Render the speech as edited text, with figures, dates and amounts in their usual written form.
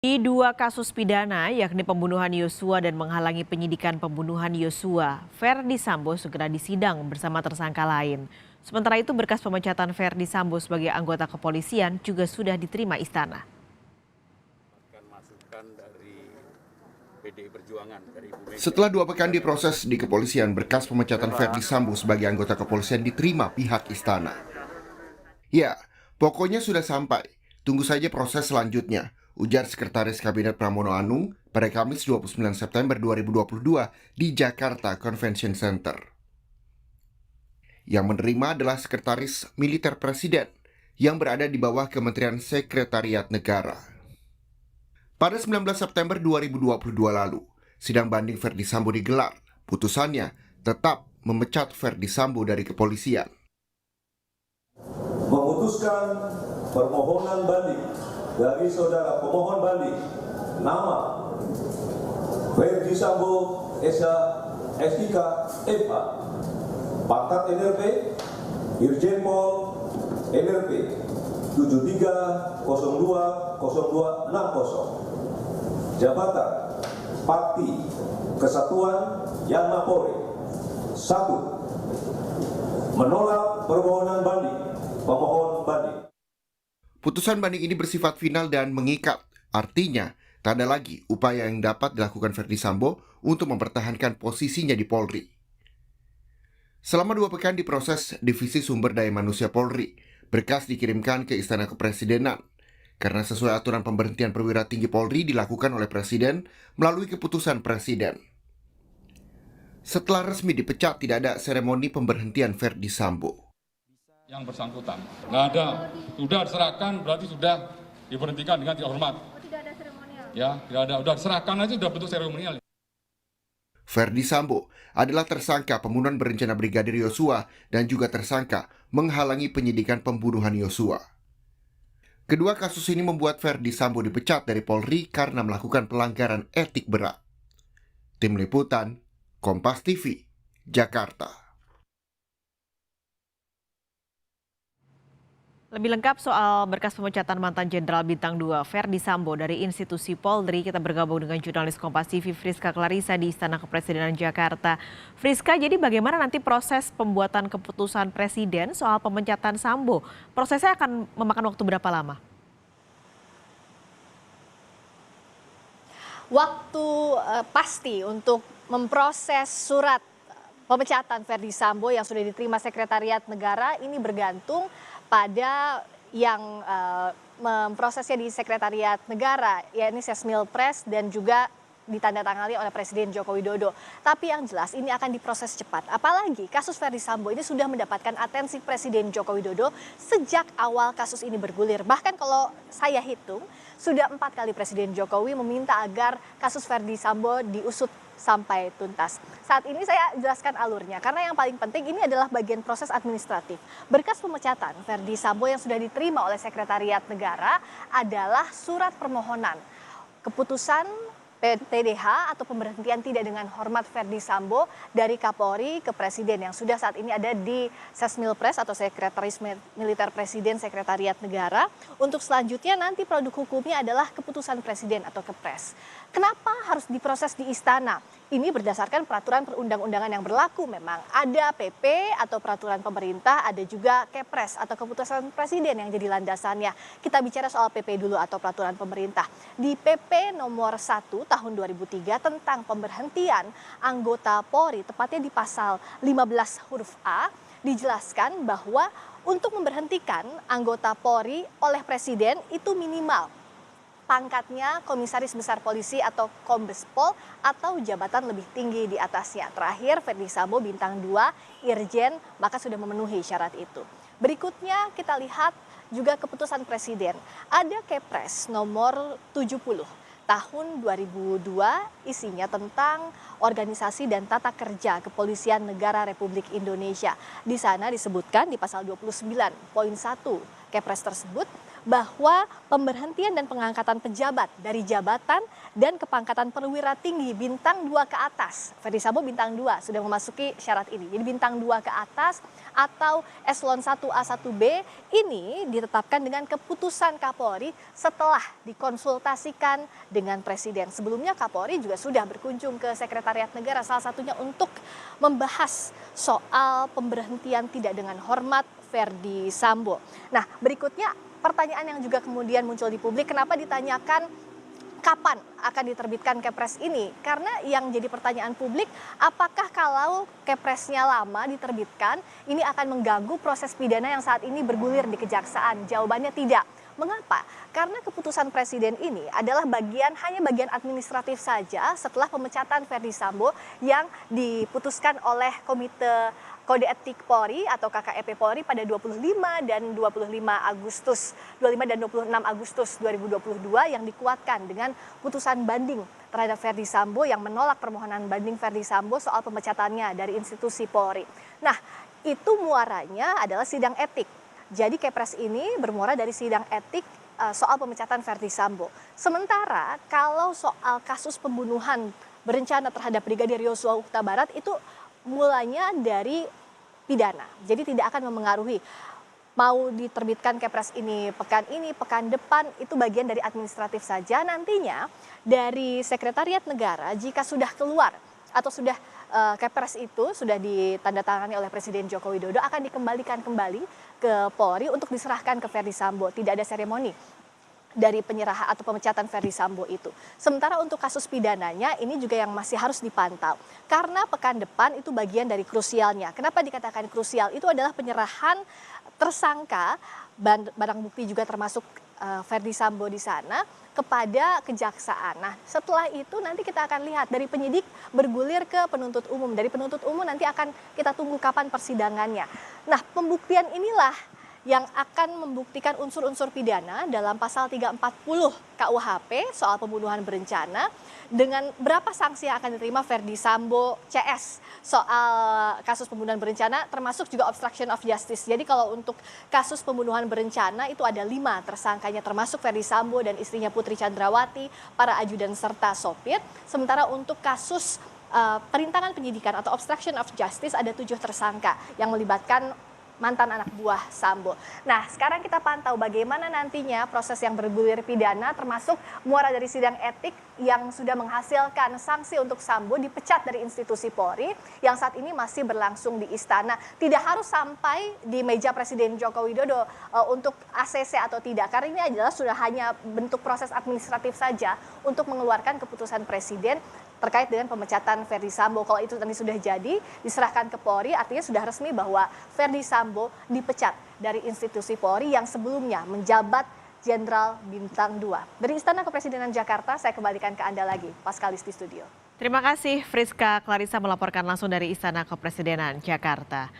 Di dua kasus pidana, yakni pembunuhan Yosua dan menghalangi penyidikan pembunuhan Yosua, Verdi Sambo segera disidang bersama tersangka lain. Sementara itu berkas pemecatan Verdi Sambo sebagai anggota kepolisian juga sudah diterima istana. Masukan dari PDI Perjuangan dari Ibu Mega. Setelah 2 pekan diproses di kepolisian, berkas pemecatan Verdi Sambo sebagai anggota kepolisian diterima pihak istana. Ya, pokoknya sudah sampai. Tunggu saja proses selanjutnya, ujar Sekretaris Kabinet Pramono Anung pada Kamis 29 September 2022 di Jakarta Convention Center. Yang menerima adalah Sekretaris Militer Presiden yang berada di bawah Kementerian Sekretariat Negara. Pada 19 September 2022 lalu, sidang banding Verdi Sambo digelar. Putusannya tetap memecat Verdi Sambo dari kepolisian. Memutuskan permohonan banding dari saudara pemohon banding nama Verdi Sambo SIK MH, pangkat NRP, Irjen Pol NRP 73020260, jabatan Pakti Kesatuan Yang Mapolri. 1. Menolak permohonan banding pemohon banding. Putusan banding ini bersifat final dan mengikat. Artinya, tak ada lagi upaya yang dapat dilakukan Verdi Sambo untuk mempertahankan posisinya di Polri. Selama 2 pekan diproses Divisi Sumber Daya Manusia Polri, berkas dikirimkan ke Istana Kepresidenan. Karena sesuai aturan pemberhentian perwira tinggi Polri dilakukan oleh Presiden melalui keputusan Presiden. Setelah resmi dipecat, tidak ada seremoni pemberhentian Verdi Sambo. Yang bersangkutan nggak ada, sudah diserahkan berarti sudah diberhentikan dengan tidak hormat. Tidak ada seremonial. Ya, tidak ada, sudah diserahkan aja sudah bentuk seremonial. Verdi Sambo adalah tersangka pembunuhan berencana Brigadir Yosua dan juga tersangka menghalangi penyidikan pembunuhan Yosua. Kedua kasus ini membuat Verdi Sambo dipecat dari Polri karena melakukan pelanggaran etik berat. Tim Liputan, Kompas TV, Jakarta. Lebih lengkap soal berkas pemecatan mantan Jenderal Bintang 2 Verdi Sambo dari institusi Polri, kita bergabung dengan jurnalis Kompas TV Friska Clarissa di Istana Kepresidenan Jakarta. Friska, jadi bagaimana nanti proses pembuatan keputusan Presiden soal pemecatan Sambo? Prosesnya akan memakan waktu berapa lama? Waktu pasti untuk memproses surat pemecatan Verdi Sambo yang sudah diterima Sekretariat Negara ini bergantung pada yang memprosesnya di Sekretariat Negara, yakni Sesmilpres dan juga ditandatangani oleh Presiden Joko Widodo. Tapi yang jelas ini akan diproses cepat. Apalagi kasus Verdi Sambo ini sudah mendapatkan atensi Presiden Joko Widodo sejak awal kasus ini bergulir. Bahkan kalau saya hitung, sudah 4 kali Presiden Jokowi meminta agar kasus Verdi Sambo diusut sampai tuntas. Saat ini saya jelaskan alurnya, karena yang paling penting ini adalah bagian proses administratif. Berkas pemecatan Verdi Sambo yang sudah diterima oleh Sekretariat Negara adalah surat permohonan keputusan PTDH atau pemberhentian tidak dengan hormat Verdi Sambo dari Kapolri ke Presiden yang sudah saat ini ada di Sesmilpres atau Sekretaris Militer Presiden Sekretariat Negara. Untuk selanjutnya nanti produk hukumnya adalah keputusan Presiden atau Kepres. Kenapa harus diproses di istana? Ini berdasarkan peraturan perundang-undangan yang berlaku memang. Ada PP atau peraturan pemerintah, ada juga Kepres atau keputusan Presiden yang jadi landasannya. Kita bicara soal PP dulu atau peraturan pemerintah. Di PP nomor 1 tahun 2003 tentang pemberhentian anggota Polri, tepatnya di pasal 15 huruf A, dijelaskan bahwa untuk memberhentikan anggota Polri oleh Presiden itu minimal pangkatnya Komisaris Besar Polisi atau Kombespol atau jabatan lebih tinggi di atasnya. Terakhir Verdi Sambo bintang 2 Irjen maka sudah memenuhi syarat itu. Berikutnya kita lihat juga keputusan Presiden. Ada Kepres nomor 70 tahun 2002 isinya tentang organisasi dan tata kerja Kepolisian Negara Republik Indonesia. Di sana disebutkan di pasal 29.1 Kepres tersebut bahwa pemberhentian dan pengangkatan pejabat dari jabatan dan kepangkatan perwira tinggi bintang 2 ke atas. Ferdi Sambo bintang 2 sudah memasuki syarat ini. Jadi bintang 2 ke atas atau eselon 1A 1B ini ditetapkan dengan keputusan Kapolri setelah dikonsultasikan dengan Presiden. Sebelumnya Kapolri juga sudah berkunjung ke Sekretariat Negara salah satunya untuk membahas soal pemberhentian tidak dengan hormat Ferdi Sambo. Nah, berikutnya pertanyaan yang juga kemudian muncul di publik, kenapa ditanyakan kapan akan diterbitkan Kepres ini? Karena yang jadi pertanyaan publik, apakah kalau Kepresnya lama diterbitkan, ini akan mengganggu proses pidana yang saat ini bergulir di Kejaksaan? Jawabannya tidak. Mengapa? Karena keputusan Presiden ini adalah hanya bagian administratif saja setelah pemecatan Ferdi Sambo yang diputuskan oleh Komite Kode Etik Polri atau KKEP Polri pada 25 dan 26 Agustus 2022 yang dikuatkan dengan putusan banding terhadap Ferdi Sambo yang menolak permohonan banding Ferdi Sambo soal pemecatannya dari institusi Polri. Nah, itu muaranya adalah sidang etik. Jadi Kepres ini bermuara dari sidang etik soal pemecatan Ferdi Sambo. Sementara kalau soal kasus pembunuhan berencana terhadap Brigadir Yosua Huta Barat itu mulanya dari pidana. Jadi tidak akan memengaruhi mau diterbitkan Kepres ini, pekan depan, itu bagian dari administratif saja. Nantinya dari Sekretariat Negara jika sudah keluar atau sudah Kepres itu sudah ditandatangani oleh Presiden Joko Widodo akan dikembalikan kembali ke Polri untuk diserahkan ke Ferdi Sambo. Tidak ada seremoni dari penyerahan atau pemecatan Ferdi Sambo itu. Sementara untuk kasus pidananya ini juga yang masih harus dipantau. Karena pekan depan itu bagian dari krusialnya. Kenapa dikatakan krusial? Itu adalah penyerahan tersangka, barang bukti juga termasuk Ferdi Sambo di sana kepada kejaksaan. Nah, setelah itu nanti kita akan lihat dari penyidik bergulir ke penuntut umum. Dari penuntut umum nanti akan kita tunggu kapan persidangannya. Nah, pembuktian inilah yang akan membuktikan unsur-unsur pidana dalam pasal 340 KUHP soal pembunuhan berencana dengan berapa sanksi yang akan diterima Ferdi Sambo CS soal kasus pembunuhan berencana termasuk juga obstruction of justice. Jadi kalau untuk kasus pembunuhan berencana itu ada 5 tersangkanya termasuk Ferdi Sambo dan istrinya Putri Chandrawati, para ajudan serta sopir. Sementara untuk kasus perintangan penyidikan atau obstruction of justice ada 7 tersangka yang melibatkan mantan anak buah Sambo. Nah, sekarang kita pantau bagaimana nantinya proses yang bergulir pidana termasuk muara dari sidang etik yang sudah menghasilkan sanksi untuk Sambo dipecat dari institusi Polri yang saat ini masih berlangsung di istana. Tidak harus sampai di meja Presiden Joko Widodo untuk ACC atau tidak. Karena ini adalah sudah hanya bentuk proses administratif saja untuk mengeluarkan keputusan Presiden terkait dengan pemecatan Ferdi Sambo. Kalau itu tadi sudah jadi, diserahkan ke Polri, artinya sudah resmi bahwa Ferdi Sambo dipecat dari institusi Polri yang sebelumnya menjabat Jenderal Bintang 2. Dari Istana Kepresidenan Jakarta, saya kembalikan ke Anda lagi, Paskalis di studio. Terima kasih Friska Clarissa melaporkan langsung dari Istana Kepresidenan Jakarta.